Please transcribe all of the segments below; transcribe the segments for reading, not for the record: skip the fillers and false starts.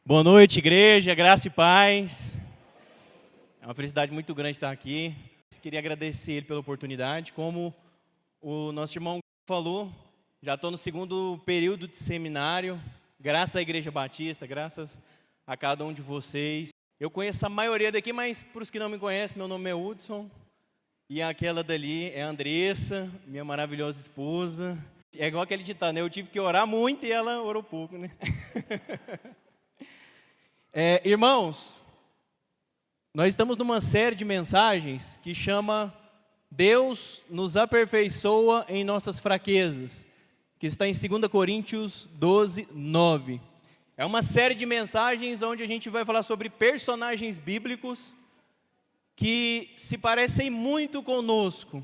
Boa noite, igreja, graça e paz. É uma felicidade muito grande estar aqui. Queria agradecer ele pela oportunidade. Como o nosso irmão falou, já estou no segundo período de seminário, graças à Igreja Batista, graças a cada um de vocês. Eu conheço a maioria daqui, mas para os que não me conhecem, meu nome é Hudson. E aquela dali é a Andressa, minha maravilhosa esposa. É igual aquele ditado, né? Eu tive que orar muito e ela orou pouco, né? Irmãos, nós estamos numa série de mensagens que chama Deus nos aperfeiçoa em nossas fraquezas, que está em 2 Coríntios 12, 9. É uma série de mensagens onde a gente vai falar sobre personagens bíblicos que se parecem muito conosco,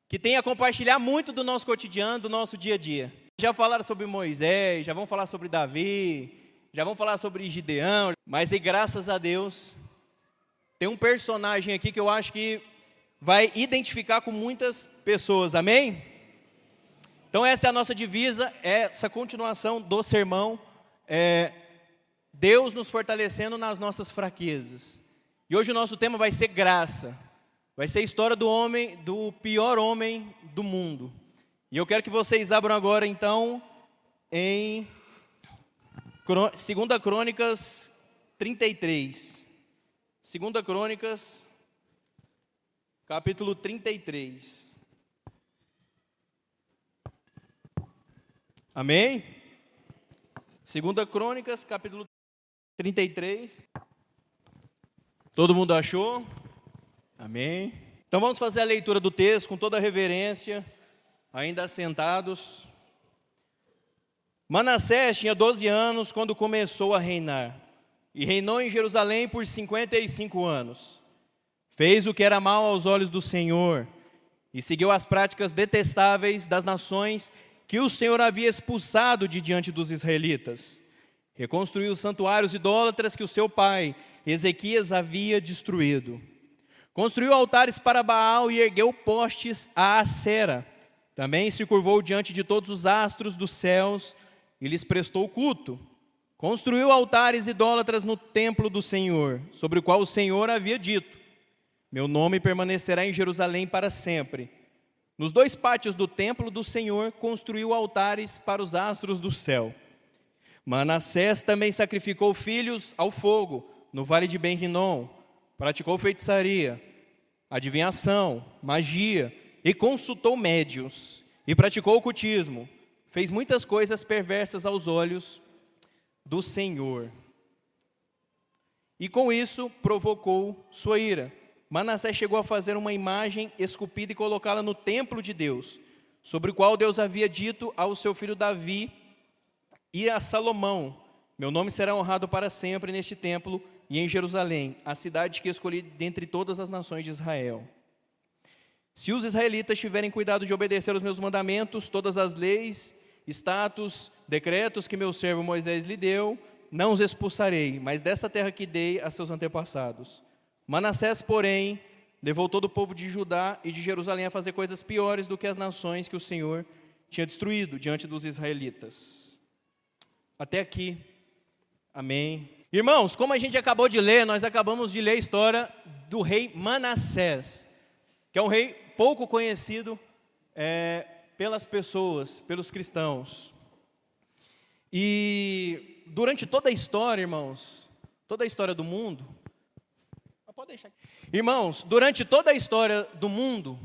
que têm a compartilhar muito do nosso cotidiano, do nosso dia a dia. Já falaram sobre Moisés, já vão falar sobre Davi, já vamos falar sobre Gideão, mas aí, graças a Deus, tem um personagem aqui que eu acho que vai identificar com muitas pessoas, amém? Então essa é a nossa divisa, essa continuação do sermão, Deus nos fortalecendo nas nossas fraquezas. E hoje o nosso tema vai ser graça, vai ser a história do homem, do pior homem do mundo. E eu quero que vocês abram agora então em 2 Crônicas 33. 2 Crônicas, capítulo 33. Amém? 2 Crônicas, capítulo 33. Todo mundo achou? Amém? Então vamos fazer a leitura do texto com toda a reverência, ainda assentados. Manassés tinha 12 anos quando começou a reinar, e reinou em Jerusalém por 55 anos. Fez o que era mal aos olhos do Senhor, e seguiu as práticas detestáveis das nações que o Senhor havia expulsado de diante dos israelitas. Reconstruiu os santuários idólatras que o seu pai, Ezequias, havia destruído. Construiu altares para Baal e ergueu postes a Acera. Também se curvou diante de todos os astros dos céus e lhes prestou culto. Construiu altares idólatras no templo do Senhor, sobre o qual o Senhor havia dito: meu nome permanecerá em Jerusalém para sempre. Nos 2 pátios do templo do Senhor construiu altares para os astros do céu. Manassés também sacrificou filhos ao fogo no vale de Ben-Rinom. Praticou feitiçaria, adivinhação, magia e consultou médiuns. E praticou ocultismo. Fez muitas coisas perversas aos olhos do Senhor. E com isso provocou sua ira. Manassés chegou a fazer uma imagem esculpida e colocá-la no templo de Deus, sobre o qual Deus havia dito ao seu filho Davi e a Salomão: meu nome será honrado para sempre neste templo e em Jerusalém, a cidade que escolhi dentre todas as nações de Israel. Se os israelitas tiverem cuidado de obedecer os meus mandamentos, todas as leis, status, decretos que meu servo Moisés lhe deu, não os expulsarei, mas desta terra que dei a seus antepassados. Manassés, porém, levou todo o povo de Judá e de Jerusalém a fazer coisas piores do que as nações que o Senhor tinha destruído diante dos israelitas. Até aqui, amém. Irmãos, como a gente acabou de ler, nós acabamos de ler a história do rei Manassés, que é um rei pouco conhecido pelas pessoas, pelos cristãos. E durante toda a história, irmãos, toda a história do mundo, pode deixar aqui. Irmãos, durante toda a história do mundo,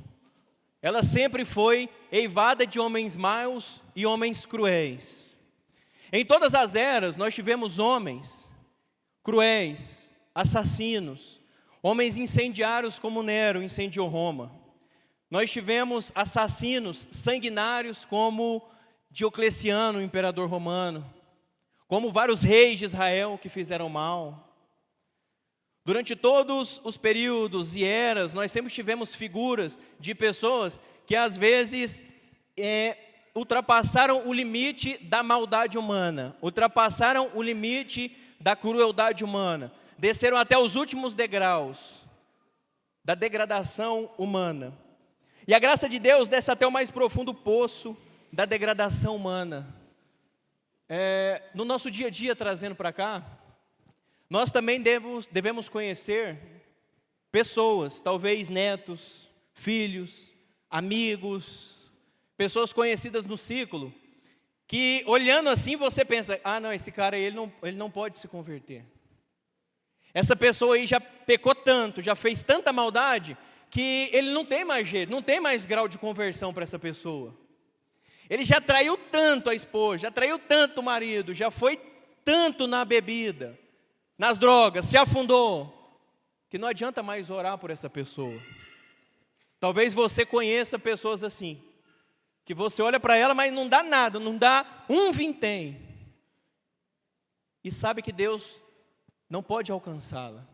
ela sempre foi eivada de homens maus e homens cruéis. Em todas as eras, nós tivemos homens cruéis, assassinos, homens incendiários como Nero incendiou Roma. Nós tivemos assassinos sanguinários como Diocleciano, o imperador romano, como vários reis de Israel que fizeram mal. Durante todos os períodos e eras, nós sempre tivemos figuras de pessoas que às vezes ultrapassaram o limite da maldade humana, ultrapassaram o limite da crueldade humana, desceram até os últimos degraus da degradação humana. E a graça de Deus desce até o mais profundo poço da degradação humana. No nosso dia a dia, trazendo para cá, Nós também devemos conhecer pessoas, talvez netos, filhos, amigos, pessoas conhecidas no ciclo, que olhando assim você pensa, não, esse cara aí, ele não pode se converter. Essa pessoa aí já pecou tanto, já fez tanta maldade, que ele não tem mais jeito, não tem mais grau de conversão para essa pessoa. Ele já traiu tanto a esposa, já traiu tanto o marido, já foi tanto na bebida, nas drogas, se afundou, que não adianta mais orar por essa pessoa. Talvez você conheça pessoas assim, que você olha para ela, mas não dá nada, não dá um vintém, e sabe que Deus não pode alcançá-la.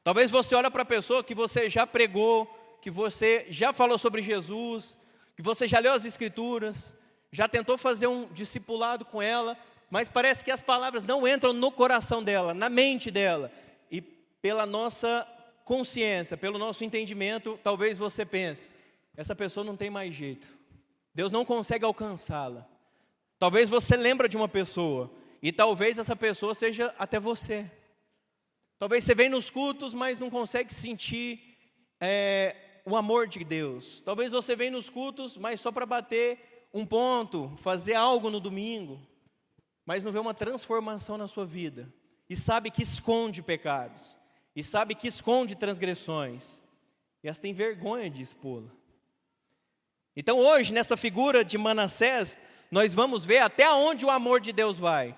Talvez você olhe para a pessoa que você já pregou, que você já falou sobre Jesus, que você já leu as Escrituras, já tentou fazer um discipulado com ela, mas parece que as palavras não entram no coração dela, na mente dela. E pela nossa consciência, pelo nosso entendimento, talvez você pense, essa pessoa não tem mais jeito. Deus não consegue alcançá-la. Talvez você lembre de uma pessoa, e talvez essa pessoa seja até você. Talvez você vem nos cultos, mas não consegue sentir o amor de Deus. Talvez você vem nos cultos, mas só para bater um ponto, fazer algo no domingo, mas não vê uma transformação na sua vida. E sabe que esconde pecados, e sabe que esconde transgressões, e elas têm vergonha de expô-la. Então hoje, nessa figura de Manassés, nós vamos ver até onde o amor de Deus vai,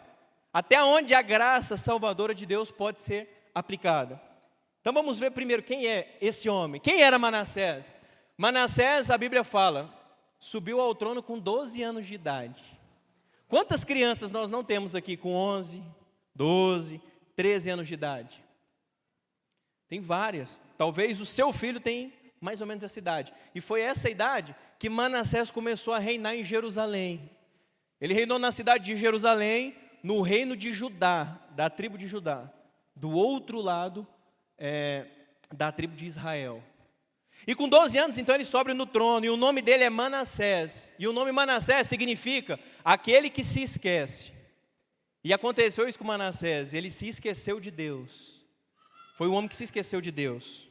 até onde a graça salvadora de Deus pode ser aplicada. Então vamos ver primeiro quem é esse homem. Quem era Manassés? Manassés, a Bíblia fala, subiu ao trono com 12 anos de idade. Quantas crianças nós não temos aqui com 11, 12, 13 anos de idade? Tem várias. Talvez o seu filho tenha mais ou menos essa idade. E foi essa idade que Manassés começou a reinar em Jerusalém. Ele reinou na cidade de Jerusalém, no reino de Judá, da tribo de Judá, do outro lado da tribo de Israel. E com 12 anos, então, ele sobe no trono, e o nome dele é Manassés. E o nome Manassés significa aquele que se esquece. E aconteceu isso com Manassés, ele se esqueceu de Deus. Foi um homem que se esqueceu de Deus.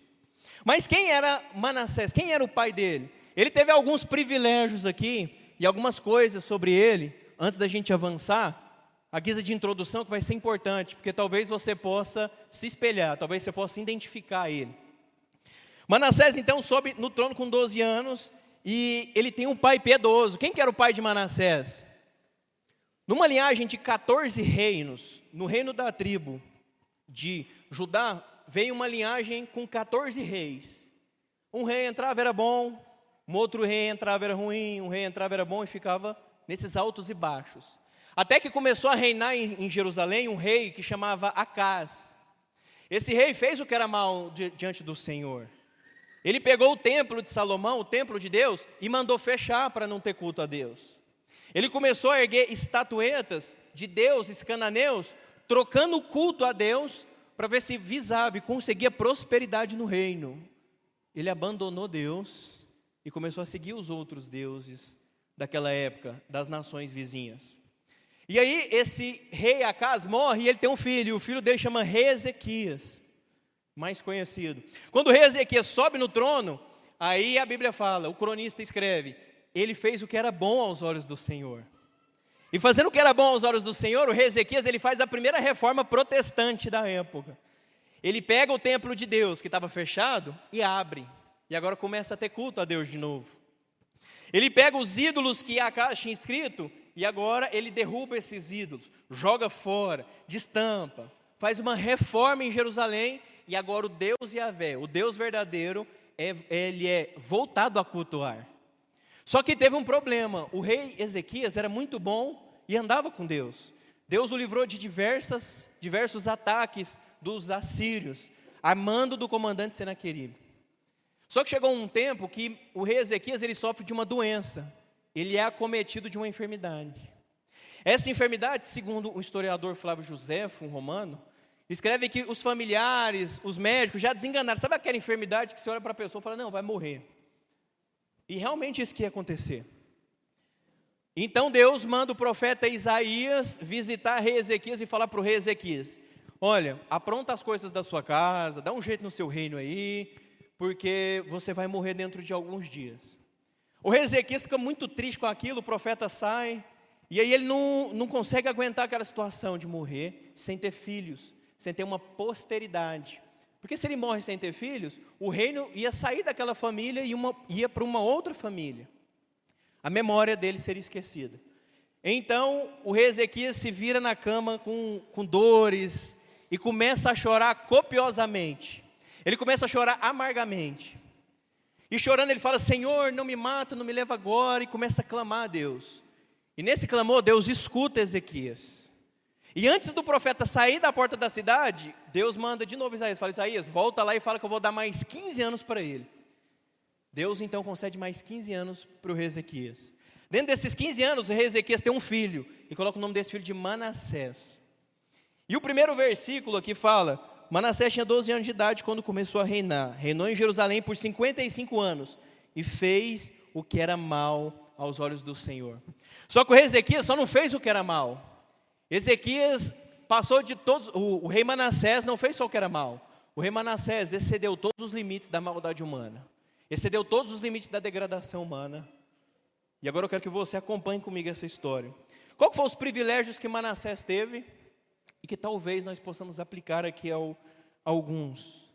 Mas quem era Manassés? Quem era o pai dele? Ele teve alguns privilégios aqui, e algumas coisas sobre ele, antes da gente avançar, a guisa de introdução que vai ser importante, porque talvez você possa se espelhar, talvez você possa identificar ele. Manassés então sobe no trono com 12 anos, e ele tem um pai piedoso. Quem que era o pai de Manassés? Numa linhagem de 14 reinos, no reino da tribo de Judá, veio uma linhagem com 14 reis. Um rei entrava, era bom, um outro rei entrava, era ruim, um rei entrava, era bom, e ficava nesses altos e baixos. Até que começou a reinar em Jerusalém um rei que chamava Acás. Esse rei fez o que era mal diante do Senhor. Ele pegou o templo de Salomão, o templo de Deus, e mandou fechar para não ter culto a Deus. Ele começou a erguer estatuetas de deuses cananeus, trocando o culto a Deus para ver se visava e conseguia prosperidade no reino. Ele abandonou Deus e começou a seguir os outros deuses daquela época, das nações vizinhas. E aí esse rei Acás morre e ele tem um filho, e o filho dele chama rei Ezequias, mais conhecido. Quando o rei Ezequias sobe no trono, aí a Bíblia fala, o cronista escreve, ele fez o que era bom aos olhos do Senhor. E fazendo o que era bom aos olhos do Senhor, o rei Ezequias, ele faz a primeira reforma protestante da época. Ele pega o templo de Deus, que estava fechado, e abre. E agora começa a ter culto a Deus de novo. Ele pega os ídolos que Acás tinha escrito, e agora ele derruba esses ídolos, joga fora, destampa, faz uma reforma em Jerusalém, e agora o Deus Yahvé, o Deus verdadeiro, ele é voltado a cultuar. Só que teve um problema, o rei Ezequias era muito bom e andava com Deus. Deus o livrou de diversos ataques dos assírios, a mando do comandante Senaqueribe. Só que chegou um tempo que o rei Ezequias ele sofre de uma doença, ele é acometido de uma enfermidade. Essa enfermidade, segundo o historiador Flávio Joséfo, um romano, escreve que os familiares, os médicos já desenganaram. Sabe aquela enfermidade que você olha para a pessoa e fala, não, vai morrer. E realmente isso que ia acontecer. Então Deus manda o profeta Isaías visitar o rei Ezequias e falar para o rei Ezequias, olha, apronta as coisas da sua casa, dá um jeito no seu reino aí, porque você vai morrer dentro de alguns dias. O rei Ezequias fica muito triste com aquilo, o profeta sai, e aí ele não consegue aguentar aquela situação de morrer sem ter filhos, sem ter uma posteridade. Porque se ele morre sem ter filhos, o reino ia sair daquela família e ia para uma outra família. A memória dele seria esquecida. Então, o rei Ezequias se vira na cama com dores e começa a chorar copiosamente. Ele começa a chorar amargamente. E chorando ele fala, Senhor, não me mata, não me leva agora. E começa a clamar a Deus. E nesse clamor, Deus escuta Ezequias. E antes do profeta sair da porta da cidade, Deus manda de novo Isaías. Fala, Isaías, volta lá e fala que eu vou dar mais 15 anos para ele. Deus então concede mais 15 anos para o rei Ezequias. Dentro desses 15 anos, o rei Ezequias tem um filho. E coloca o nome desse filho de Manassés. E o primeiro versículo aqui fala, Manassés tinha 12 anos de idade quando começou a reinar. Reinou em Jerusalém por 55 anos. E fez o que era mal aos olhos do Senhor. Só que o rei Ezequias só não fez o que era mal. Ezequias passou de todos, o rei Manassés não fez só o que era mal. O rei Manassés excedeu todos os limites da maldade humana. Excedeu todos os limites da degradação humana. E agora eu quero que você acompanhe comigo essa história. Qual que foram os privilégios que Manassés teve e que talvez nós possamos aplicar aqui a alguns?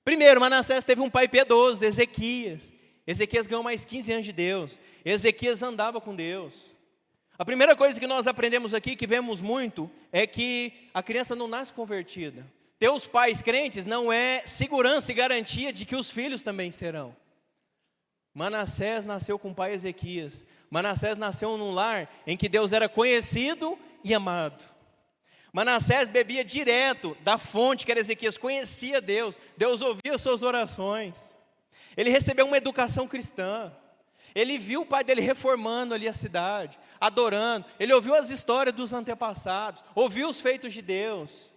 Primeiro, Manassés teve um pai piedoso, Ezequias. Ezequias ganhou mais 15 anos de Deus. Ezequias andava com Deus. A primeira coisa que nós aprendemos aqui, que vemos muito, é que a criança não nasce convertida. Ter os pais crentes não é segurança e garantia de que os filhos também serão. Manassés nasceu com o pai Ezequias. Manassés nasceu num lar em que Deus era conhecido e amado. Manassés bebia direto da fonte que era Ezequias, conhecia Deus. Deus ouvia suas orações. Ele recebeu uma educação cristã. Ele viu o pai dele reformando ali a cidade, adorando. Ele ouviu as histórias dos antepassados, ouviu os feitos de Deus.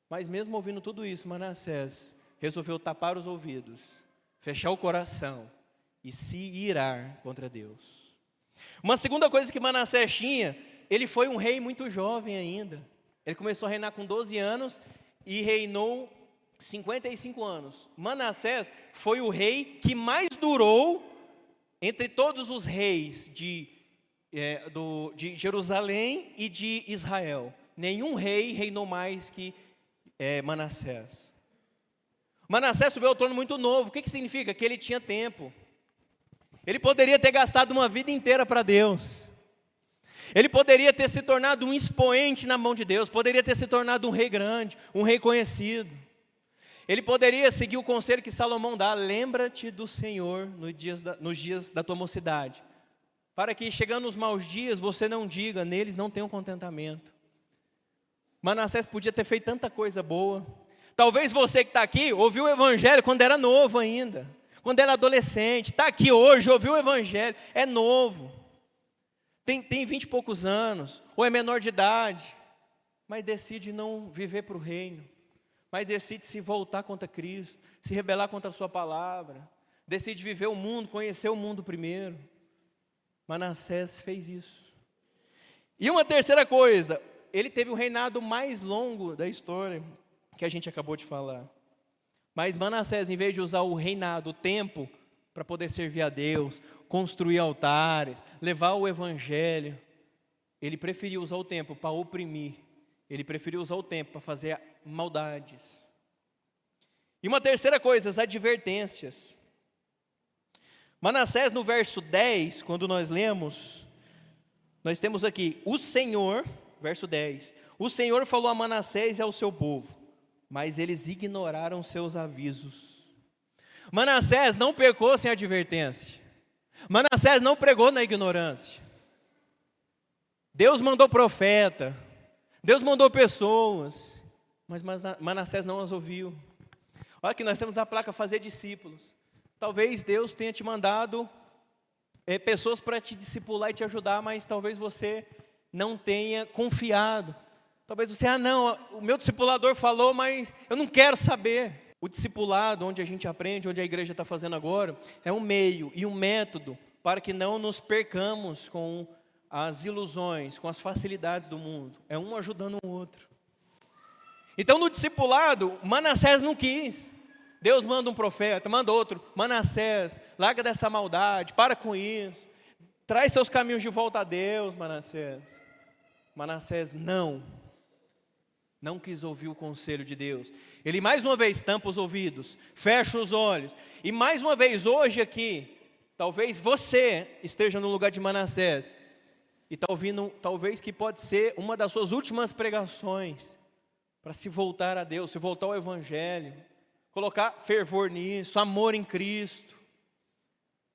Mas mesmo ouvindo tudo isso, Manassés resolveu tapar os ouvidos, fechar o coração e se irar contra Deus. Uma segunda coisa que Manassés tinha, ele foi um rei muito jovem ainda. Ele começou a reinar com 12 anos e reinou 55 anos. Manassés foi o rei que mais durou entre todos os reis de Jerusalém e de Israel. Nenhum rei reinou mais que Manassés. Manassés subiu ao trono muito novo. O que significa? Que ele tinha tempo. Ele poderia ter gastado uma vida inteira para Deus. Ele poderia ter se tornado um expoente na mão de Deus. Poderia ter se tornado um rei grande, um rei conhecido. Ele poderia seguir o conselho que Salomão dá, lembra-te do Senhor nos dias da tua mocidade, para que chegando os maus dias, você não diga, neles não tenho contentamento. Manassés podia ter feito tanta coisa boa. Talvez você que está aqui, ouviu o evangelho quando era novo ainda, quando era adolescente, está aqui hoje, ouviu o evangelho, é novo, tem 20 e poucos anos, ou é menor de idade, mas decide não viver para o reino. Mas decide se voltar contra Cristo, se rebelar contra a sua palavra, decide viver o mundo, conhecer o mundo primeiro. Manassés fez isso. E uma terceira coisa, ele teve o reinado mais longo da história, que a gente acabou de falar. Mas Manassés, em vez de usar o reinado, o tempo, para poder servir a Deus, construir altares, levar o evangelho, ele preferiu usar o tempo para oprimir. Ele preferiu usar o tempo para fazer maldades. E uma terceira coisa, as advertências. Manassés, no verso 10, quando nós lemos, nós temos aqui, o Senhor, verso 10, o Senhor falou a Manassés e ao seu povo, mas eles ignoraram seus avisos. Manassés não pecou sem advertência. Manassés não pregou na ignorância. Deus mandou profeta, Deus mandou pessoas, mas Manassés não as ouviu. Olha que nós temos a placa fazer discípulos. Talvez Deus tenha te mandado pessoas para te discipular e te ajudar, mas talvez você não tenha confiado. Talvez você, não, o meu discipulador falou, mas eu não quero saber. O discipulado, onde a gente aprende, onde a igreja está fazendo agora, é um meio e um método para que não nos percamos com as ilusões, com as facilidades do mundo. É um ajudando o outro. Então no discipulado, Manassés não quis. Deus manda um profeta, manda outro. Manassés, larga dessa maldade, para com isso. Traz seus caminhos de volta a Deus, Manassés. Manassés não quis ouvir o conselho de Deus. Ele mais uma vez tampa os ouvidos, fecha os olhos. E mais uma vez hoje aqui, talvez você esteja no lugar de Manassés. E está ouvindo, talvez que pode ser uma das suas últimas pregações. Para se voltar a Deus, se voltar ao Evangelho. Colocar fervor nisso, amor em Cristo.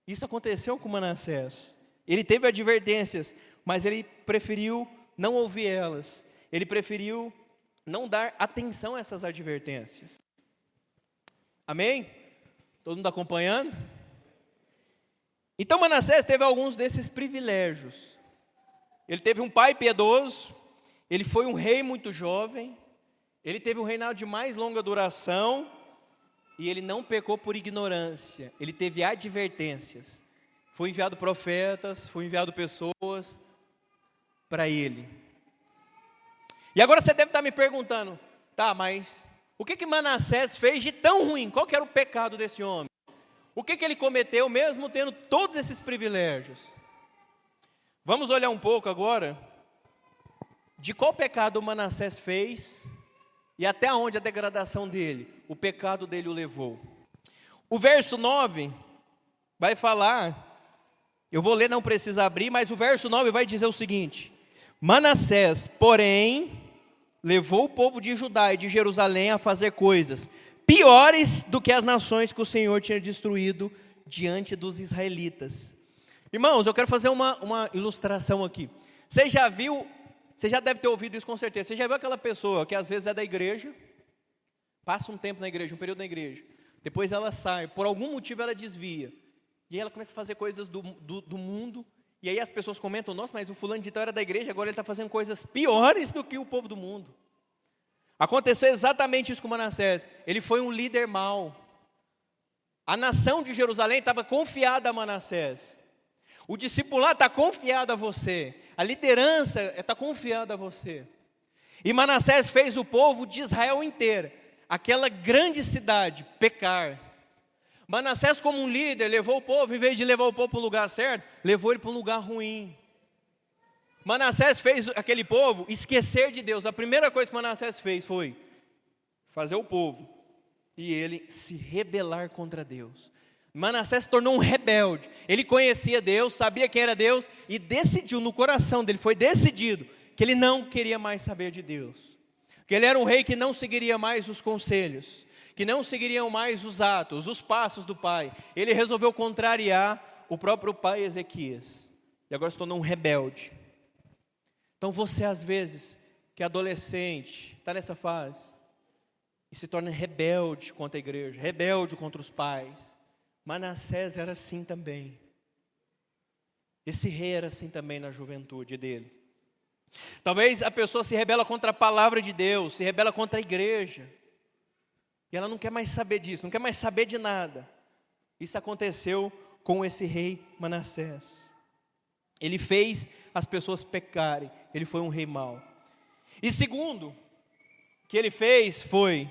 Isso aconteceu com Manassés. Ele teve advertências, mas ele preferiu não ouvir elas. Ele preferiu não dar atenção a essas advertências. Amém? Todo mundo acompanhando? Então Manassés teve alguns desses privilégios. Ele teve um pai piedoso, ele foi um rei muito jovem, ele teve um reinado de mais longa duração, e ele não pecou por ignorância, ele teve advertências. Foi enviado profetas, foi enviado pessoas para ele. E agora você deve estar me perguntando, tá, mas o que Manassés fez de tão ruim? Qual que era o pecado desse homem? O que ele cometeu mesmo tendo todos esses privilégios? Vamos olhar um pouco agora de qual pecado Manassés fez e até onde a degradação dele, o pecado dele o levou. O verso 9 vai falar, eu vou ler, não precisa abrir, mas o verso 9 vai dizer o seguinte: Manassés, porém, levou o povo de Judá e de Jerusalém a fazer coisas piores do que as nações que o Senhor tinha destruído diante dos israelitas. Irmãos, eu quero fazer uma ilustração aqui. Você já deve ter ouvido isso com certeza. Você já viu aquela pessoa que às vezes é da igreja, passa um tempo na igreja, um período na igreja, depois ela sai, por algum motivo ela desvia, e aí ela começa a fazer coisas do mundo, e aí as pessoas comentam, nossa, mas o fulano de tal era da igreja, agora ele está fazendo coisas piores do que o povo do mundo. Aconteceu exatamente isso com Manassés. Ele foi um líder mau. A nação de Jerusalém estava confiada a Manassés. O discipulado está confiado a você. A liderança está confiada a você. E Manassés fez o povo de Israel inteira, aquela grande cidade, pecar. Manassés, como um líder, levou o povo, em vez de levar o povo para o lugar certo, levou ele para um lugar ruim. Manassés fez aquele povo esquecer de Deus. A primeira coisa que Manassés fez foi fazer o povo e ele se rebelar contra Deus. Manassés se tornou um rebelde. Ele conhecia Deus, sabia quem era Deus e decidiu, no coração dele foi decidido que ele não queria mais saber de Deus. Que ele era um rei que não seguiria mais os conselhos, que não seguiriam mais os atos, os passos do pai. Ele resolveu contrariar o próprio pai Ezequias. E agora se tornou um rebelde. Então você às vezes, que é adolescente, está nessa fase, e se torna rebelde contra a igreja, rebelde contra os pais. Manassés era assim também. Esse rei era assim também na juventude dele. Talvez a pessoa se rebela contra a palavra de Deus, se rebela contra a igreja. E ela não quer mais saber disso, não quer mais saber de nada. Isso aconteceu com esse rei Manassés. Ele fez as pessoas pecarem, ele foi um rei mau. E segundo, que ele fez foi,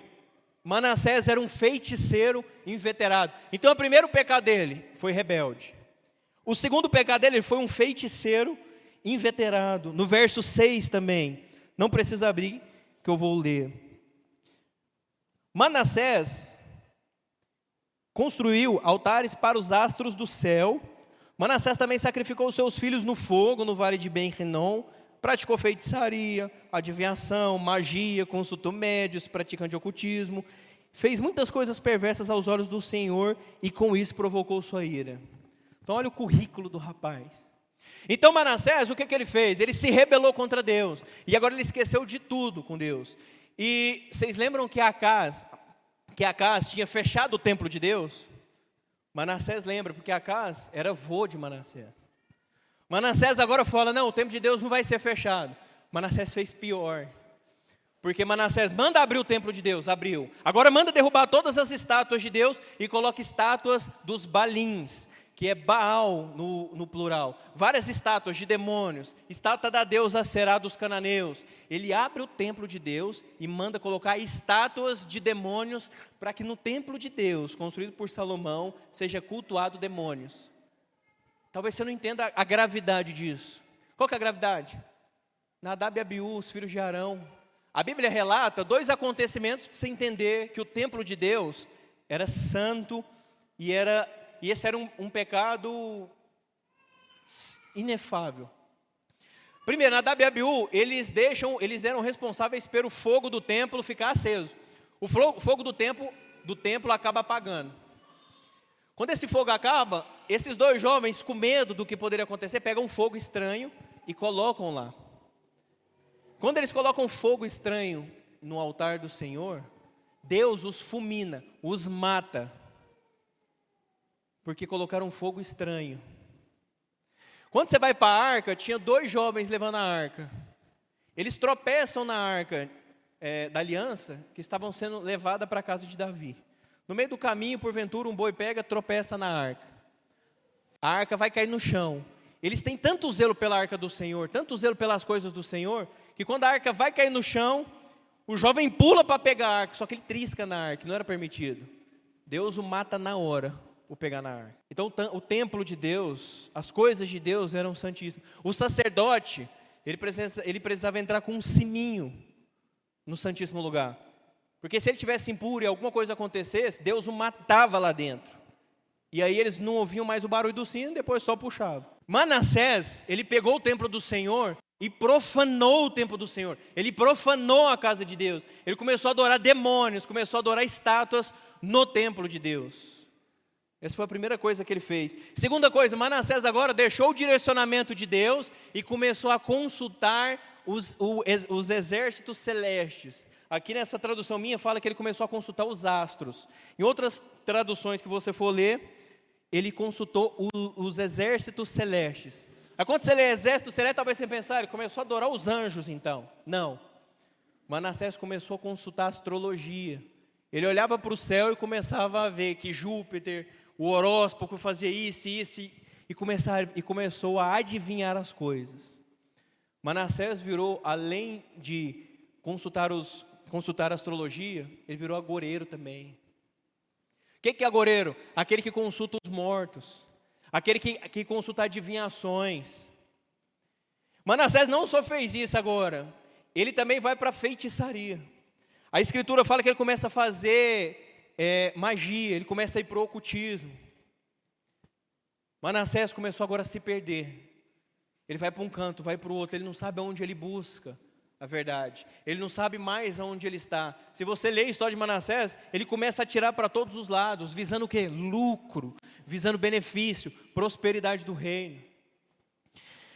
Manassés era um feiticeiro inveterado. Então o primeiro pecado dele foi rebelde. O segundo pecado dele foi um feiticeiro inveterado. No verso 6 também, não precisa abrir que eu vou ler. Manassés construiu altares para os astros do céu. Manassés também sacrificou os seus filhos no fogo, no vale de Ben-Rinom. Praticou feitiçaria, adivinhação, magia, consultou médios, praticante de ocultismo. Fez muitas coisas perversas aos olhos do Senhor e com isso provocou sua ira. Então olha o currículo do rapaz. Então Manassés, o que ele fez? Ele se rebelou contra Deus. E agora ele esqueceu de tudo com Deus. E vocês lembram que Acaz tinha fechado o templo de Deus? Manassés lembra, porque Acaz era avô de Manassés. Manassés agora fala, não, o templo de Deus não vai ser fechado. Manassés fez pior. Porque Manassés manda abrir o templo de Deus, abriu. Agora manda derrubar todas as estátuas de Deus e coloca estátuas dos Balins, que é Baal no plural, várias estátuas de demônios, estátua da deusa Será dos cananeus. Ele abre o templo de Deus e manda colocar estátuas de demônios para que no templo de Deus, construído por Salomão, seja cultuado demônios. Talvez você não entenda a gravidade disso. Qual que é a gravidade? Nadab e Abiú, os filhos de Arão. A Bíblia relata 2 acontecimentos para você entender que o templo de Deus era santo e esse era um pecado inefável. Primeiro, Nadab e Abiú, eles eram responsáveis pelo fogo do templo ficar aceso. O fogo do templo acaba apagando. Quando esse fogo acaba, esses 2 jovens, com medo do que poderia acontecer, pegam um fogo estranho e colocam lá. Quando eles colocam fogo estranho no altar do Senhor, Deus os fulmina, os mata, porque colocaram um fogo estranho. Quando você vai para a arca, tinha 2 jovens levando a arca. Eles tropeçam na arca da aliança, que estavam sendo levada para a casa de Davi. No meio do caminho, porventura, um boi pega, tropeça na arca. A arca vai cair no chão. Eles têm tanto zelo pela arca do Senhor, tanto zelo pelas coisas do Senhor, que quando a arca vai cair no chão, o jovem pula para pegar a arca, só que ele trisca na arca, não era permitido. Deus o mata na hora por pegar na arca. Então o templo de Deus, as coisas de Deus eram santíssimas. O sacerdote, ele precisava entrar com um sininho no santíssimo lugar. Porque se ele tivesse impuro e alguma coisa acontecesse, Deus o matava lá dentro. E aí eles não ouviam mais o barulho do sino, depois só puxava. Manassés, ele pegou o templo do Senhor e profanou o templo do Senhor. Ele profanou a casa de Deus. Ele começou a adorar demônios, começou a adorar estátuas no templo de Deus. Essa foi a primeira coisa que ele fez. Segunda coisa, Manassés agora deixou o direcionamento de Deus e começou a consultar os exércitos celestes. Aqui nessa tradução minha fala que ele começou a consultar os astros. Em outras traduções que você for ler, ele consultou os exércitos celestes. Aí quando você lê exército celeste, talvez você pensar, ele começou a adorar os anjos então. Não. Manassés começou a consultar a astrologia. Ele olhava para o céu e começava a ver que Júpiter, o horóscopo fazia isso, e começou a adivinhar as coisas. Manassés virou, além de consultar a astrologia, ele virou agoreiro também. O que é agoreiro? Aquele que consulta os mortos, aquele que consulta adivinhações. Manassés não só fez isso agora, ele também vai para a feitiçaria. A escritura fala que ele começa a fazer magia, ele começa a ir para o ocultismo. Manassés começou agora a se perder. Ele vai para um canto, vai para o outro, ele não sabe aonde ele busca a verdade. Ele não sabe mais aonde ele está. Se você ler a história de Manassés, ele começa a atirar para todos os lados, visando o quê? Lucro, visando benefício, prosperidade do reino.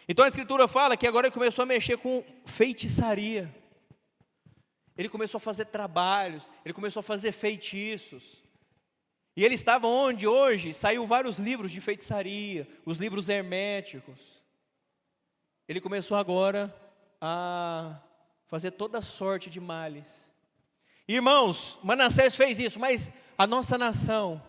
Então a escritura fala que agora ele começou a mexer com feitiçaria. Ele começou a fazer trabalhos, ele começou a fazer feitiços. E ele estava onde hoje saiu vários livros de feitiçaria, os livros herméticos. Ele começou agora a fazer toda sorte de males. Irmãos, Manassés fez isso, mas a nossa nação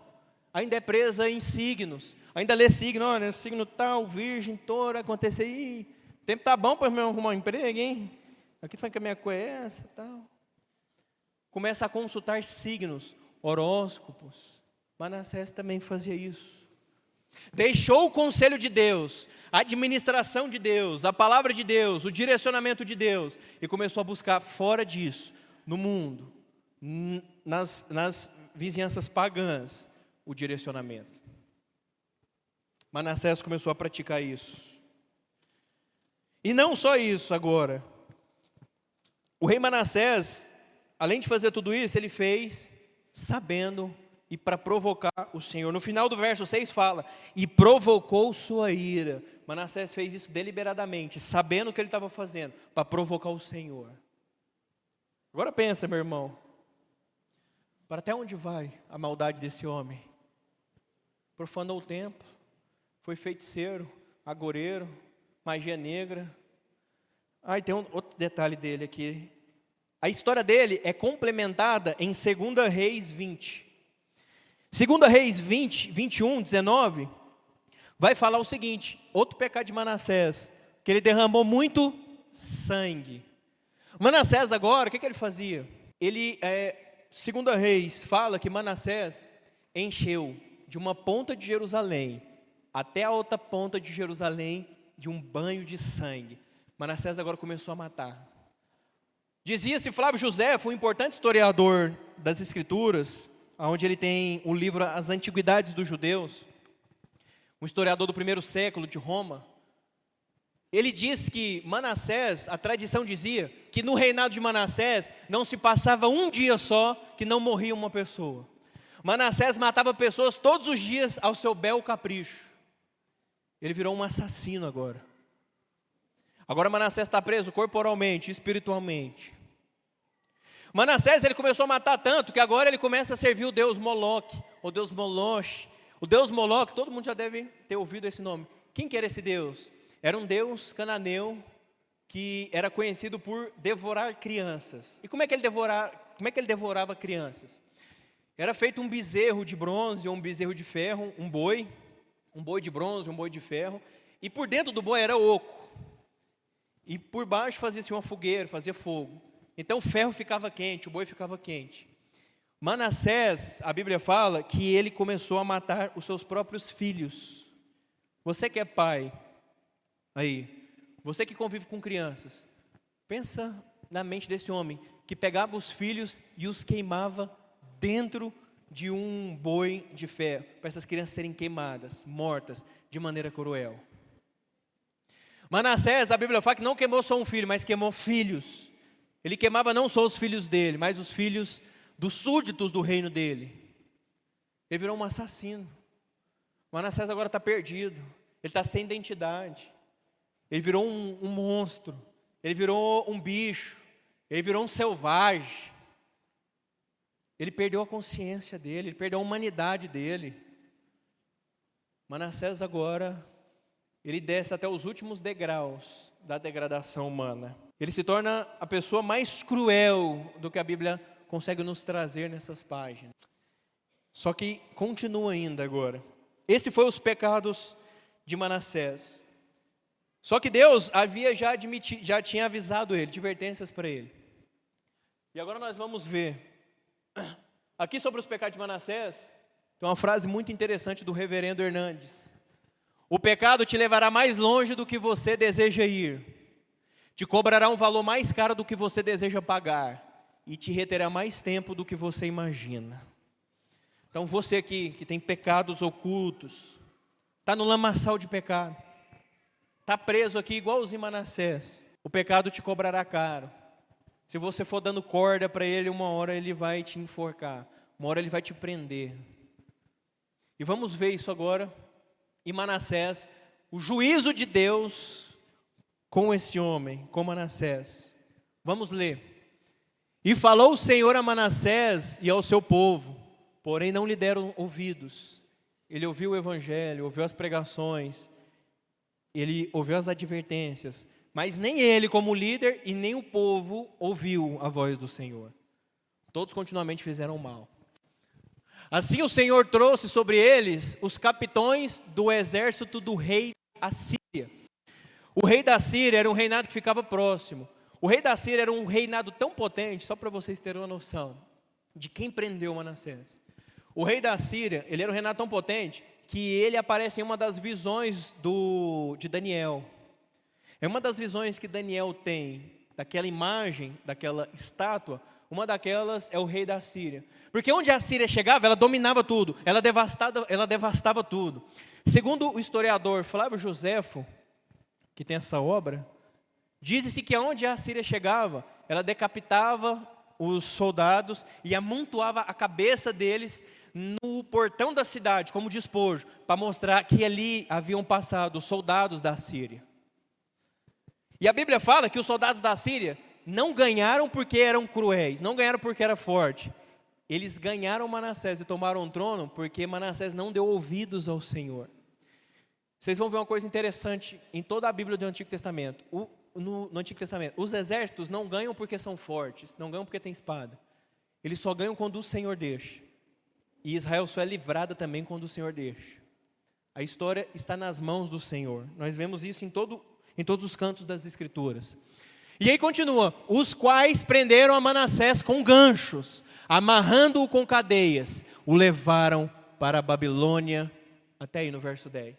ainda é presa em signos. Ainda lê signo, olha, signo tal, virgem, touro, acontecer aí. O tempo tá bom para eu arrumar um emprego, hein? Aqui foi que a minha coisa é essa, tal. Começa a consultar signos, horóscopos. Manassés também fazia isso. Deixou o conselho de Deus, a administração de Deus, a palavra de Deus, o direcionamento de Deus, e começou a buscar fora disso, no mundo, nas vizinhanças pagãs, o direcionamento. Manassés começou a praticar isso. E não só isso agora. O rei Manassés, além de fazer tudo isso, ele fez sabendo e para provocar o Senhor. No final do verso 6 fala, e provocou sua ira. Manassés fez isso deliberadamente, sabendo o que ele estava fazendo, para provocar o Senhor. Agora pensa, meu irmão, para até onde vai a maldade desse homem? Profanou o templo, foi feiticeiro, agoreiro, magia negra. E tem outro detalhe dele aqui. A história dele é complementada em 2 Reis 20. 2 Reis 20, 21, 19, vai falar o seguinte, outro pecado de Manassés, que ele derramou muito sangue. Manassés agora, o que ele fazia? Ele, segunda Reis, fala que Manassés encheu de uma ponta de Jerusalém até a outra ponta de Jerusalém de um banho de sangue. Manassés agora começou a matar. Dizia-se Flávio Josefo, um importante historiador das Escrituras, onde ele tem o livro As Antiguidades dos Judeus, um historiador do primeiro século de Roma. Ele diz que Manassés, a tradição dizia que no reinado de Manassés não se passava um dia só que não morria uma pessoa. Manassés matava pessoas todos os dias ao seu bel capricho. Ele virou um assassino agora. Agora Manassés está preso corporalmente, espiritualmente. Manassés, ele começou a matar tanto que agora ele começa a servir o deus Moloque, o deus Moloch. O deus Moloque, todo mundo já deve ter ouvido esse nome. Quem que era esse deus? Era um deus cananeu que era conhecido por devorar crianças. E como é que ele devorava crianças? Era feito um bezerro de bronze ou um bezerro de ferro, um boi de bronze, um boi de ferro, e por dentro do boi era oco. E por baixo fazia-se uma fogueira, fazia fogo. Então o ferro ficava quente, o boi ficava quente. Manassés, a Bíblia fala que ele começou a matar os seus próprios filhos. Você que é pai, aí, você que convive com crianças, pensa na mente desse homem que pegava os filhos e os queimava dentro de um boi de ferro, para essas crianças serem queimadas, mortas, de maneira cruel. Manassés, a Bíblia fala que não queimou só um filho, mas queimou filhos. Ele queimava não só os filhos dele, mas os filhos dos súditos do reino dele. Ele virou um assassino. Manassés agora está perdido. Ele está sem identidade. Ele virou um monstro. Ele virou um bicho. Ele virou um selvagem. Ele perdeu a consciência dele. Ele perdeu a humanidade dele. Manassés agora, ele desce até os últimos degraus da degradação humana. Ele se torna a pessoa mais cruel do que a Bíblia consegue nos trazer nessas páginas. Só que continua ainda agora. Esse foi os pecados de Manassés. Só que Deus já tinha avisado ele, advertências para ele. E agora nós vamos ver. Aqui sobre os pecados de Manassés, tem uma frase muito interessante do reverendo Hernandes. O pecado te levará mais longe do que você deseja ir. Te cobrará um valor mais caro do que você deseja pagar. E te reterá mais tempo do que você imagina. Então você aqui, que tem pecados ocultos, está no lamaçal de pecado. Está preso aqui igualzinho Manassés. O pecado te cobrará caro. Se você for dando corda para ele, uma hora ele vai te enforcar. Uma hora ele vai te prender. E vamos ver isso agora em Manassés. O juízo de Deus com esse homem, com Manassés. Vamos ler. E falou o Senhor a Manassés e ao seu povo, porém não lhe deram ouvidos. Ele ouviu o evangelho, ouviu as pregações, ele ouviu as advertências, mas nem ele como líder e nem o povo ouviu a voz do Senhor. Todos continuamente fizeram mal. Assim o Senhor trouxe sobre eles os capitões do exército do rei da Síria. O rei da Síria era um reinado que ficava próximo. O rei da Síria era um reinado tão potente, só para vocês terem uma noção de quem prendeu Manassés. O rei da Síria, ele era um reinado tão potente que ele aparece em uma das visões de Daniel. É uma das visões que Daniel tem, daquela imagem, daquela estátua, uma daquelas é o rei da Síria. Porque onde a Síria chegava, ela dominava tudo, ela devastava tudo. Segundo o historiador Flávio Josefo, que tem essa obra, diz-se que aonde a Síria chegava, ela decapitava os soldados e amontoava a cabeça deles no portão da cidade, como despojo, para mostrar que ali haviam passado os soldados da Síria. E a Bíblia fala que os soldados da Síria não ganharam porque eram cruéis, não ganharam porque era forte. Eles ganharam Manassés e tomaram o trono porque Manassés não deu ouvidos ao Senhor. Vocês vão ver uma coisa interessante em toda a Bíblia do Antigo Testamento. No Antigo Testamento, os exércitos não ganham porque são fortes, não ganham porque tem espada. Eles só ganham quando o Senhor deixa. E Israel só é livrada também quando o Senhor deixa. A história está nas mãos do Senhor. Nós vemos isso em todos os cantos das Escrituras. E aí continua: os quais prenderam a Manassés com ganchos, amarrando-o com cadeias, o levaram para a Babilônia, até aí no verso 10.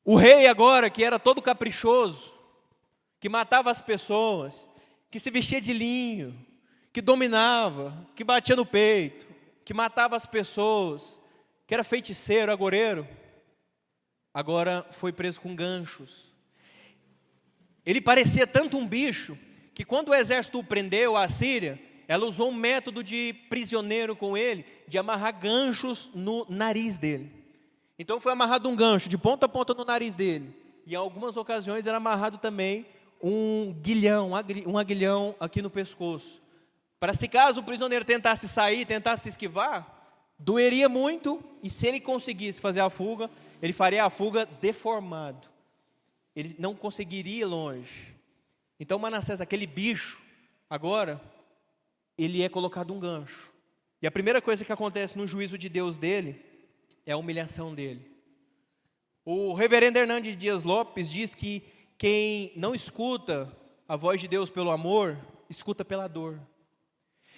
O rei agora, que era todo caprichoso, que matava as pessoas, que se vestia de linho, que dominava, que batia no peito, que matava as pessoas, que era feiticeiro, agoreiro, agora foi preso com ganchos. Ele parecia tanto um bicho, que quando o exército o prendeu, a Assíria, ela usou um método de prisioneiro com ele, de amarrar ganchos no nariz dele. Então foi amarrado um gancho de ponta a ponta no nariz dele. E em algumas ocasiões era amarrado também um aguilhão aqui no pescoço. Para se caso o prisioneiro tentasse sair, tentasse se esquivar, doeria muito, e se ele conseguisse fazer a fuga, ele faria a fuga deformado. Ele não conseguiria ir longe. Então Manassés, aquele bicho, agora, ele é colocado um gancho. E a primeira coisa que acontece no juízo de Deus dele, é a humilhação dele. O reverendo Hernandes Dias Lopes diz que quem não escuta a voz de Deus pelo amor, escuta pela dor.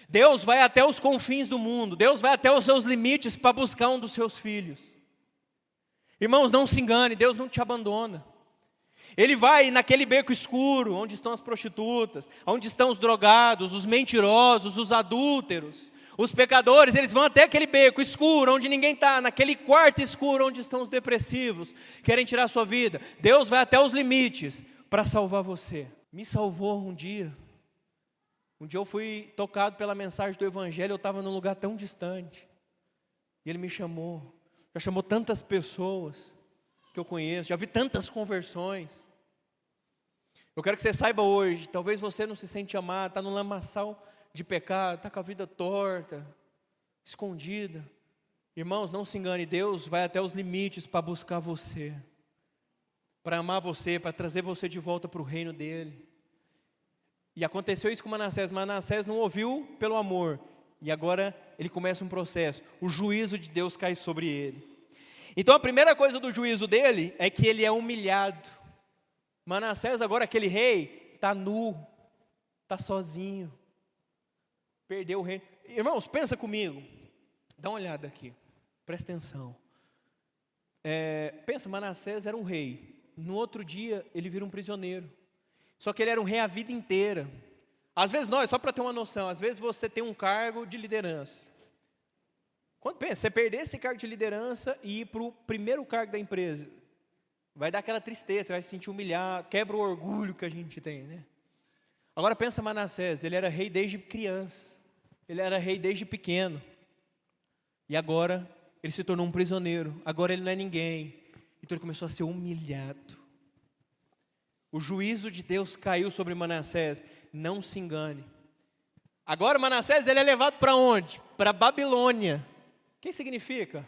Deus vai até os confins do mundo, Deus vai até os seus limites para buscar um dos seus filhos. Irmãos, não se engane, Deus não te abandona. Ele vai naquele beco escuro, onde estão as prostitutas, onde estão os drogados, os mentirosos, os adúlteros, os pecadores. Eles vão até aquele beco escuro, onde ninguém está, naquele quarto escuro, onde estão os depressivos, querem tirar a sua vida. Deus vai até os limites para salvar você. Me salvou um dia. Um dia eu fui tocado pela mensagem do Evangelho, eu estava num lugar tão distante. E Ele me chamou. Já chamou tantas pessoas que eu conheço, já vi tantas conversões. Eu quero que você saiba hoje, talvez você não se sente amado, está no lamaçal de pecado, está com a vida torta, escondida. Irmãos, não se engane, Deus vai até os limites para buscar você, para amar você, para trazer você de volta para o reino dEle. E aconteceu isso com Manassés. Manassés não ouviu pelo amor, e agora ele começa um processo. O juízo de Deus cai sobre ele. Então a primeira coisa do juízo dele é que ele é humilhado. Manassés, agora aquele rei, está nu, está sozinho, perdeu o reino. Irmãos, pensa comigo, dá uma olhada aqui, presta atenção. Pensa, Manassés era um rei, no outro dia ele vira um prisioneiro. Só que ele era um rei a vida inteira. Às vezes só para ter uma noção, às vezes você tem um cargo de liderança. Pensa, você perder esse cargo de liderança e ir para o primeiro cargo da empresa, vai dar aquela tristeza, você vai se sentir humilhado, quebra o orgulho que a gente tem, né? Agora pensa Manassés, ele era rei desde criança, ele era rei desde pequeno, e agora ele se tornou um prisioneiro, agora ele não é ninguém, então ele começou a ser humilhado. O juízo de Deus caiu sobre Manassés, não se engane. Agora Manassés, ele é levado para onde? Para a Babilônia. O que significa?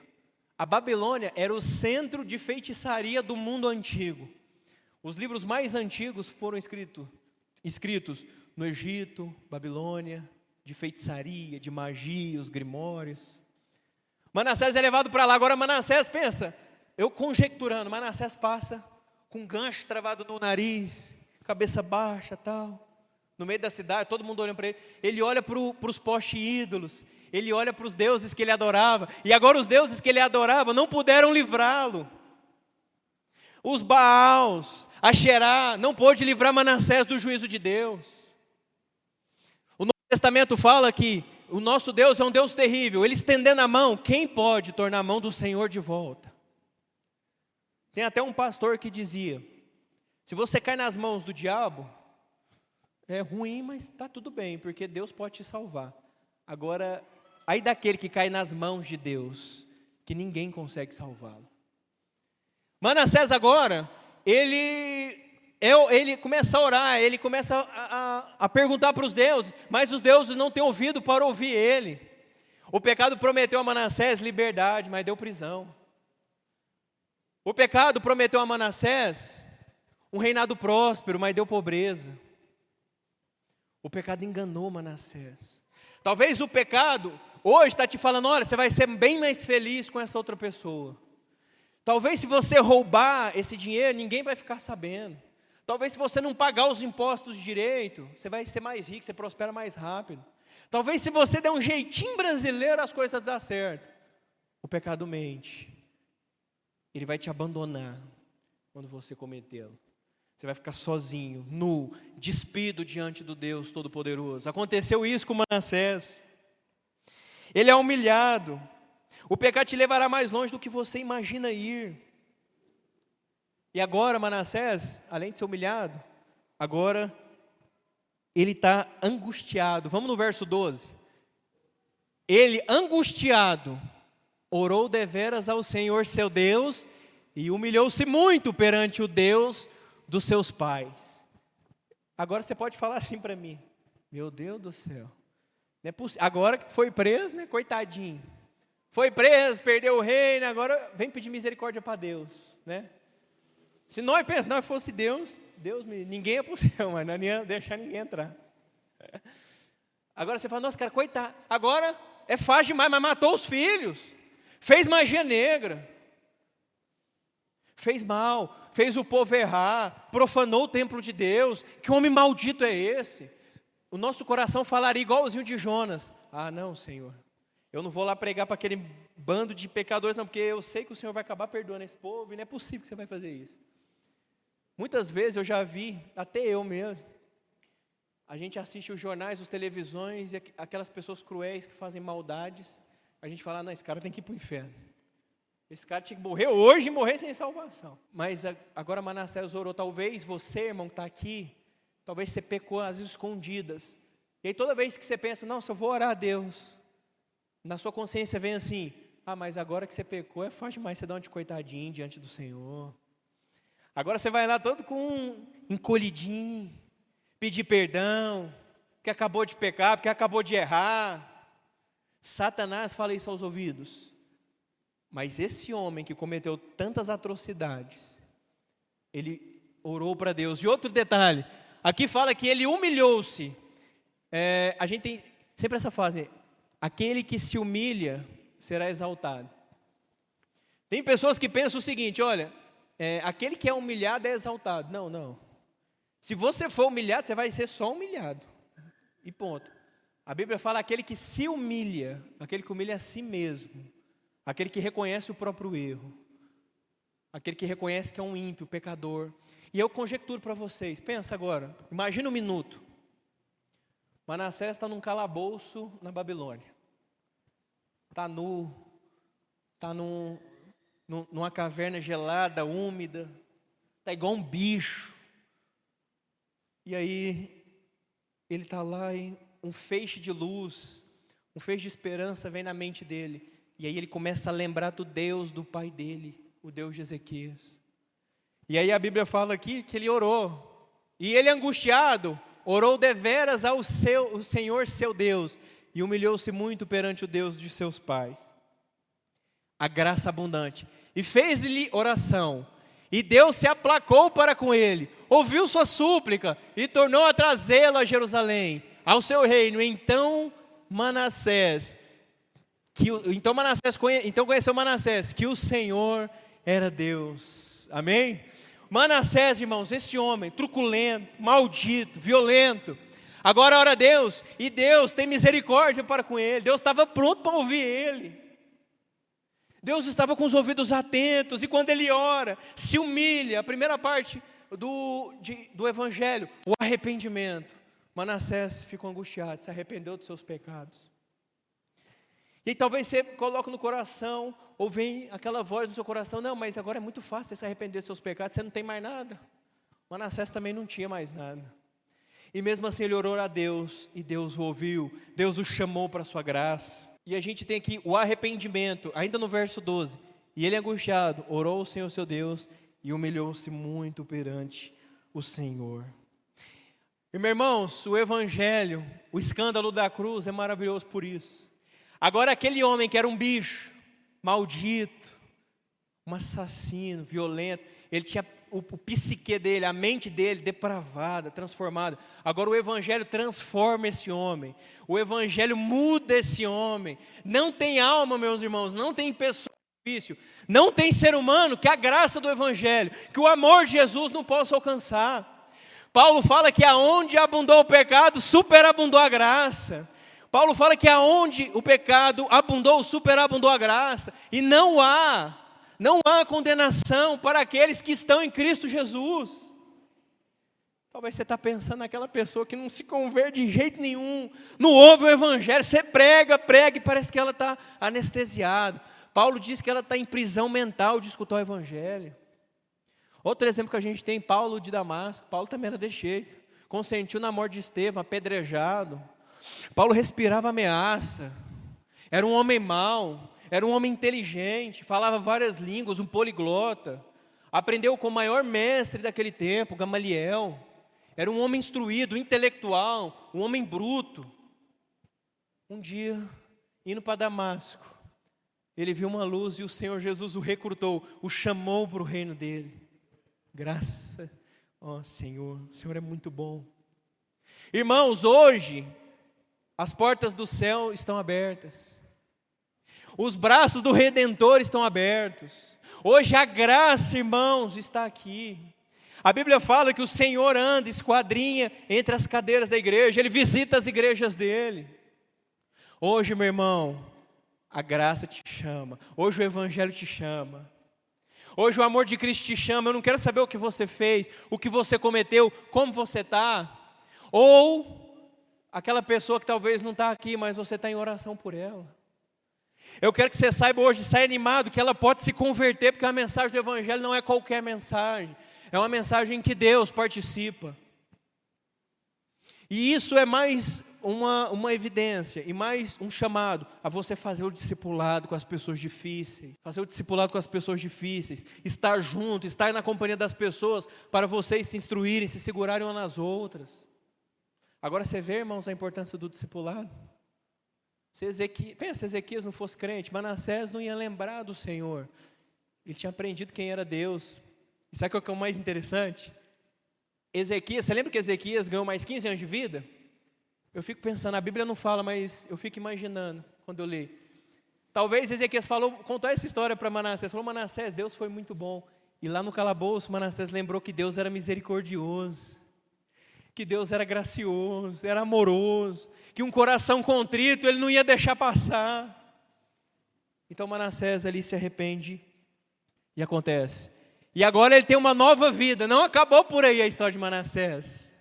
A Babilônia era o centro de feitiçaria do mundo antigo. Os livros mais antigos foram escritos no Egito, Babilônia, de feitiçaria, de magia, os grimórios. Manassés é levado para lá. Agora Manassés, pensa, eu conjecturando, Manassés passa com um gancho travado no nariz, cabeça baixa, tal, no meio da cidade, todo mundo olhando para ele. Ele olha para os postes ídolos, ele olha para os deuses que ele adorava, e agora os deuses que ele adorava não puderam livrá-lo. Os Baals, Asherá, não pôde livrar Manassés do juízo de Deus. O Novo Testamento fala que o nosso Deus é um Deus terrível. Ele estendendo a mão, quem pode tornar a mão do Senhor de volta? Tem até um pastor que dizia, se você cai nas mãos do diabo, é ruim, mas está tudo bem, porque Deus pode te salvar. Agora, aí daquele que cai nas mãos de Deus, que ninguém consegue salvá-lo. Manassés agora, ele começa a orar, ele começa a perguntar para os deuses, mas os deuses não têm ouvido para ouvir ele. O pecado prometeu a Manassés liberdade, mas deu prisão. O pecado prometeu a Manassés um reinado próspero, mas deu pobreza. O pecado enganou Manassés. Talvez o pecado hoje está te falando, olha, você vai ser bem mais feliz com essa outra pessoa. Talvez se você roubar esse dinheiro, ninguém vai ficar sabendo. Talvez se você não pagar os impostos direito, você vai ser mais rico, você prospera mais rápido. Talvez se você der um jeitinho brasileiro, as coisas dão certo. O pecado mente. Ele vai te abandonar quando você cometê-lo. Você vai ficar sozinho, nu, despido diante do Deus Todo-Poderoso. Aconteceu isso com Manassés. Ele é humilhado. O pecado te levará mais longe do que você imagina ir. E agora Manassés, além de ser humilhado, agora ele está angustiado. Vamos no verso 12. Ele, angustiado, orou deveras ao Senhor seu Deus e humilhou-se muito perante o Deus dos seus pais. Agora você pode falar assim para mim: meu Deus do céu, não é possível. Agora que foi preso, né, coitadinho. Foi preso, perdeu o reino, agora vem pedir misericórdia para Deus, né? Se nós pensamos, fosse Deus, ninguém é possível, mas não ia deixar ninguém entrar. Agora você fala: nossa, cara, coitado, agora é fácil demais, mas matou os filhos, fez magia negra, fez mal, fez o povo errar, profanou o templo de Deus. Que homem maldito é esse? O nosso coração falaria igualzinho de Jonas: ah não, Senhor, eu não vou lá pregar para aquele bando de pecadores não, porque eu sei que o Senhor vai acabar perdoando esse povo, e não é possível que você vai fazer isso. Muitas vezes eu já vi, até eu mesmo, a gente assiste os jornais, as televisões, e aquelas pessoas cruéis que fazem maldades, a gente fala: não, esse cara tem que ir para o inferno. Esse cara tinha que morrer hoje e morrer sem salvação. Mas agora Manassés orou. Talvez você, irmão, que está aqui, talvez você pecou às escondidas. E aí toda vez que você pensa: não, se eu vou orar a Deus, na sua consciência vem assim: ah, mas agora que você pecou, é fácil demais você dar um de coitadinho diante do Senhor. Agora você vai lá todo com encolhidinho, pedir perdão, porque acabou de pecar, porque acabou de errar. Satanás fala isso aos ouvidos. Mas esse homem que cometeu tantas atrocidades, ele orou para Deus. E outro detalhe, aqui fala que ele humilhou-se. A gente tem sempre essa frase: aquele que se humilha será exaltado. Tem pessoas que pensam o seguinte: olha, aquele que é humilhado é exaltado. Não, não. Se você for humilhado, você vai ser só humilhado. E ponto. A Bíblia fala: aquele que se humilha, aquele que humilha a si mesmo. Aquele que reconhece o próprio erro. Aquele que reconhece que é um ímpio, pecador. E eu conjecturo para vocês, pensa agora, imagina um minuto. Manassés está num calabouço na Babilônia. Está nu, está numa caverna gelada, úmida, está igual um bicho. E aí, ele está lá e um feixe de luz, um feixe de esperança vem na mente dele. E aí ele começa a lembrar do Deus do pai dele, o Deus de Ezequias. E aí a Bíblia fala aqui que ele orou. E ele, angustiado, orou deveras ao Senhor seu Deus. E humilhou-se muito perante o Deus de seus pais. A graça abundante. E fez-lhe oração. E Deus se aplacou para com ele. Ouviu sua súplica e tornou a trazê-lo a Jerusalém, ao seu reino. Então Manassés conheceu Manassés que o Senhor era Deus. Amém? Manassés, irmãos, esse homem truculento, maldito, violento, agora ora a Deus, e Deus tem misericórdia para com ele. Deus estava pronto para ouvir ele. Deus estava com os ouvidos atentos, e quando ele ora, se humilha. A primeira parte do evangelho, o arrependimento. Manassés ficou angustiado, se arrependeu dos seus pecados. E aí talvez você coloque no coração, ou vem aquela voz no seu coração: não, mas agora é muito fácil você se arrepender dos seus pecados, você não tem mais nada. Manassés também não tinha mais nada. E mesmo assim ele orou a Deus, e Deus o ouviu, Deus o chamou para a sua graça. E a gente tem aqui o arrependimento, ainda no verso 12. E ele, angustiado, orou ao Senhor seu Deus, e humilhou-se muito perante o Senhor. E meus irmãos, o evangelho, o escândalo da cruz é maravilhoso por isso. Agora aquele homem que era um bicho, maldito, um assassino, violento, ele tinha o psique dele, a mente dele depravada, transformada. Agora o evangelho transforma esse homem, o evangelho muda esse homem. Não tem alma, meus irmãos, não tem pessoa sacrifício. Não tem ser humano que a graça do Evangelho, que o amor de Jesus não possa alcançar. Paulo fala que aonde abundou o pecado, superabundou a graça. Paulo fala que aonde o pecado abundou, superabundou a graça. E não há condenação para aqueles que estão em Cristo Jesus. Talvez você está pensando naquela pessoa que não se converte de jeito nenhum, não ouve o Evangelho, você prega e parece que ela está anestesiada. Paulo diz que ela está em prisão mental de escutar o Evangelho. Outro exemplo que a gente tem, Paulo de Damasco. Paulo também era desse jeito, consentiu na morte de Estevão, apedrejado. Paulo respirava ameaça, era um homem mau, era um homem inteligente, falava várias línguas, um poliglota, aprendeu com o maior mestre daquele tempo, Gamaliel. Era um homem instruído, intelectual, um homem bruto. Um dia, indo para Damasco, ele viu uma luz e o Senhor Jesus o recrutou, o chamou para o reino dele. Graça, Senhor, o Senhor é muito bom. Irmãos, hoje, as portas do céu estão abertas. Os braços do Redentor estão abertos. Hoje a graça, irmãos, está aqui. A Bíblia fala que o Senhor anda, esquadrinha entre as cadeiras da igreja. Ele visita as igrejas dele. Hoje, meu irmão, a graça te chama. Hoje o Evangelho te chama. Hoje o amor de Cristo te chama. Eu não quero saber o que você fez, o que você cometeu, como você está. Ou aquela pessoa que talvez não está aqui, mas você está em oração por ela. Eu quero que você saiba hoje, saia animado, que ela pode se converter, porque a mensagem do Evangelho não é qualquer mensagem. É uma mensagem em que Deus participa. E isso é mais uma evidência e mais um chamado a você fazer o discipulado com as pessoas difíceis. Fazer o discipulado com as pessoas difíceis. Estar junto, estar na companhia das pessoas para vocês se instruírem, se segurarem umas nas outras. Agora você vê, irmãos, a importância do discipulado. Se Ezequias não fosse crente, Manassés não ia lembrar do Senhor. Ele tinha aprendido quem era Deus. E sabe o que é o mais interessante? Ezequias, você lembra que Ezequias ganhou mais 15 anos de vida? Eu fico pensando, a Bíblia não fala, mas eu fico imaginando quando eu leio. Talvez Ezequias contou essa história para Manassés. Falou, Manassés, Deus foi muito bom. E lá no calabouço, Manassés lembrou que Deus era misericordioso, que Deus era gracioso, era amoroso, que um coração contrito Ele não ia deixar passar. Então Manassés ali se arrepende e acontece. E agora ele tem uma nova vida. Não acabou por aí a história de Manassés.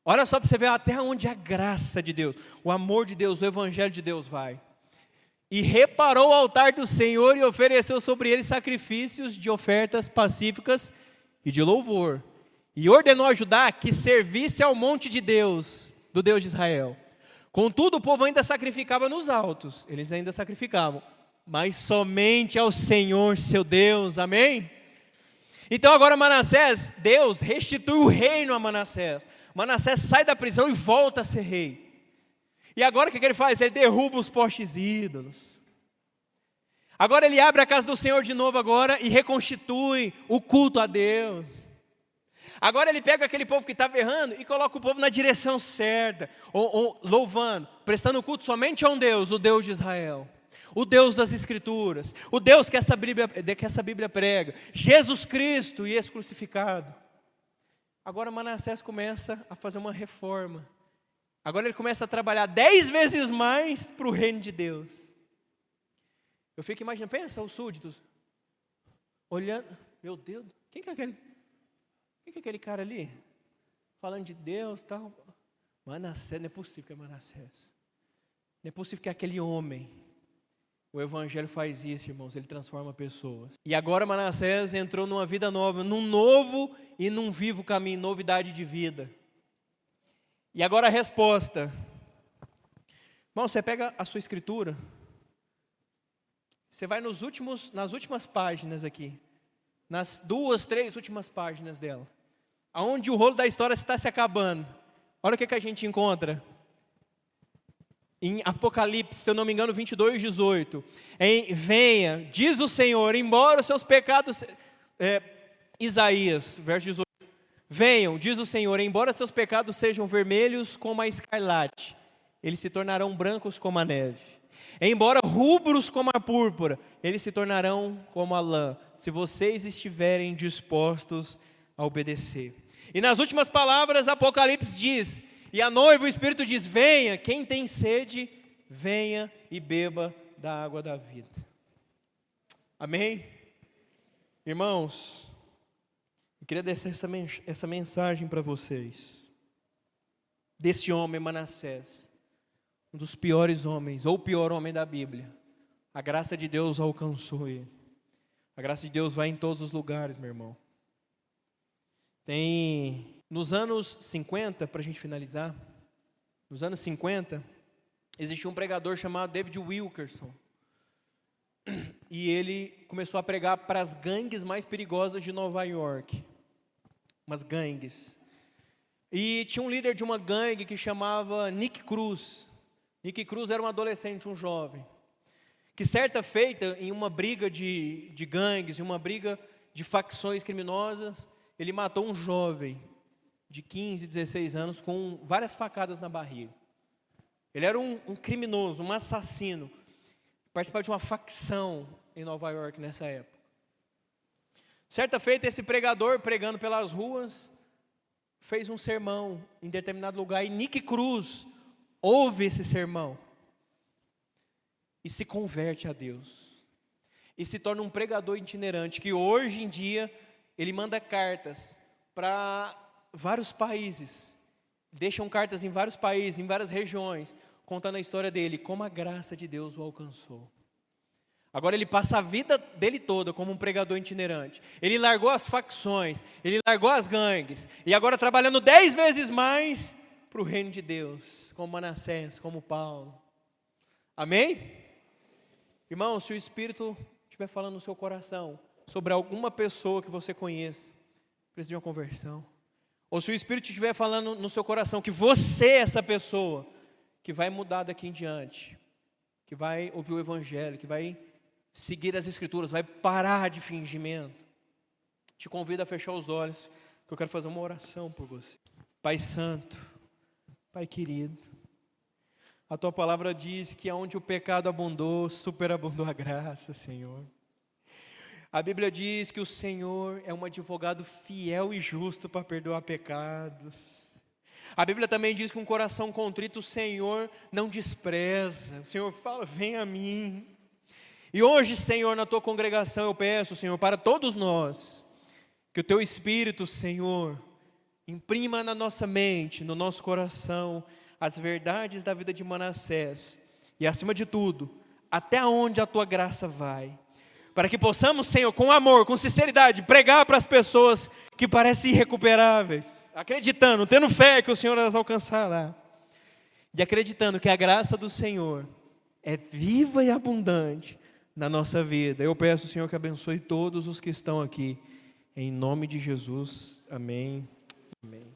Olha só para você ver até onde a graça de Deus, o amor de Deus, o Evangelho de Deus vai. E reparou o altar do Senhor e ofereceu sobre ele sacrifícios de ofertas pacíficas e de louvor. E ordenou a Judá que servisse ao monte de Deus, do Deus de Israel. Contudo, o povo ainda sacrificava nos altos. Eles ainda sacrificavam. Mas somente ao Senhor seu Deus. Amém? Então agora Manassés, Deus restitui o reino a Manassés. Manassés sai da prisão e volta a ser rei. E agora o que ele faz? Ele derruba os postes ídolos. Agora ele abre a casa do Senhor de novo agora e reconstitui o culto a Deus. Agora ele pega aquele povo que estava errando e coloca o povo na direção certa, louvando, prestando culto somente a um Deus, o Deus de Israel. O Deus das Escrituras, o Deus que essa Bíblia prega, Jesus Cristo e esse crucificado. Agora Manassés começa a fazer uma reforma. Agora ele começa a trabalhar 10 vezes mais para o reino de Deus. Eu fico imaginando, pensa os súditos, olhando, meu Deus, quem que é aquele cara ali? Falando de Deus e tal. Manassés, não é possível que é Manassés. Não é possível que é aquele homem. O Evangelho faz isso, irmãos, ele transforma pessoas. E agora Manassés entrou numa vida nova, num novo e num vivo caminho, novidade de vida. E agora a resposta. Irmão, você pega a sua escritura, você vai nas últimas páginas aqui, nas 2, 3 últimas páginas dela, aonde o rolo da história está se acabando. Olha o que a gente encontra. Em Apocalipse, se eu não me engano, 22:18. Venha, diz o Senhor, embora os seus pecados... Isaías, verso 18. Venham, diz o Senhor, embora seus pecados sejam vermelhos como a escarlate, eles se tornarão brancos como a neve. Embora rubros como a púrpura, eles se tornarão como a lã, se vocês estiverem dispostos a obedecer. E nas últimas palavras, Apocalipse diz, e à noiva o Espírito diz, venha, quem tem sede, venha e beba da água da vida. Amém? Irmãos, eu queria deixar essa mensagem para vocês. Desse homem Manassés, um dos piores homens, ou o pior homem da Bíblia. A graça de Deus alcançou ele. A graça de Deus vai em todos os lugares, meu irmão. Nos anos 50, para a gente finalizar, nos anos 50, existia um pregador chamado David Wilkerson. E ele começou a pregar para as gangues mais perigosas de Nova York. Umas gangues. E tinha um líder de uma gangue que chamava Nick Cruz. Nick Cruz era um adolescente, um jovem, que certa feita, em uma briga de gangues, em uma briga de facções criminosas, ele matou um jovem de 15, 16 anos com várias facadas na barriga. Ele era um criminoso, um assassino, participava de uma facção em Nova York nessa época. Certa feita, esse pregador, pregando pelas ruas, fez um sermão em determinado lugar, e Nick Cruz ouve esse sermão e se converte a Deus. E se torna um pregador itinerante, que hoje em dia ele manda cartas para vários países. Deixam cartas em vários países, em várias regiões, contando a história dele, como a graça de Deus o alcançou. Agora ele passa a vida dele toda como um pregador itinerante. Ele largou as facções, ele largou as gangues, e agora trabalhando 10 vezes mais para o reino de Deus, como Manassés, como Paulo. Amém? Irmão, se o Espírito estiver falando no seu coração sobre alguma pessoa que você conheça, precisa de uma conversão, ou se o Espírito estiver falando no seu coração que você é essa pessoa que vai mudar daqui em diante, que vai ouvir o Evangelho, que vai seguir as Escrituras, vai parar de fingimento, te convido a fechar os olhos, que eu quero fazer uma oração por você. Pai Santo, Pai querido, a Tua palavra diz que onde o pecado abundou, superabundou a graça, Senhor. A Bíblia diz que o Senhor é um advogado fiel e justo para perdoar pecados. A Bíblia também diz que um coração contrito o Senhor não despreza. O Senhor fala, vem a mim. E hoje, Senhor, na Tua congregação eu peço, Senhor, para todos nós, que o Teu Espírito, Senhor, imprima na nossa mente, no nosso coração, as verdades da vida de Manassés. E acima de tudo, até onde a Tua graça vai. Para que possamos, Senhor, com amor, com sinceridade, pregar para as pessoas que parecem irrecuperáveis. Acreditando, tendo fé que o Senhor as alcançará. E acreditando que a graça do Senhor é viva e abundante na nossa vida. Eu peço, Senhor, que abençoe todos os que estão aqui. Em nome de Jesus. Amém. Amém.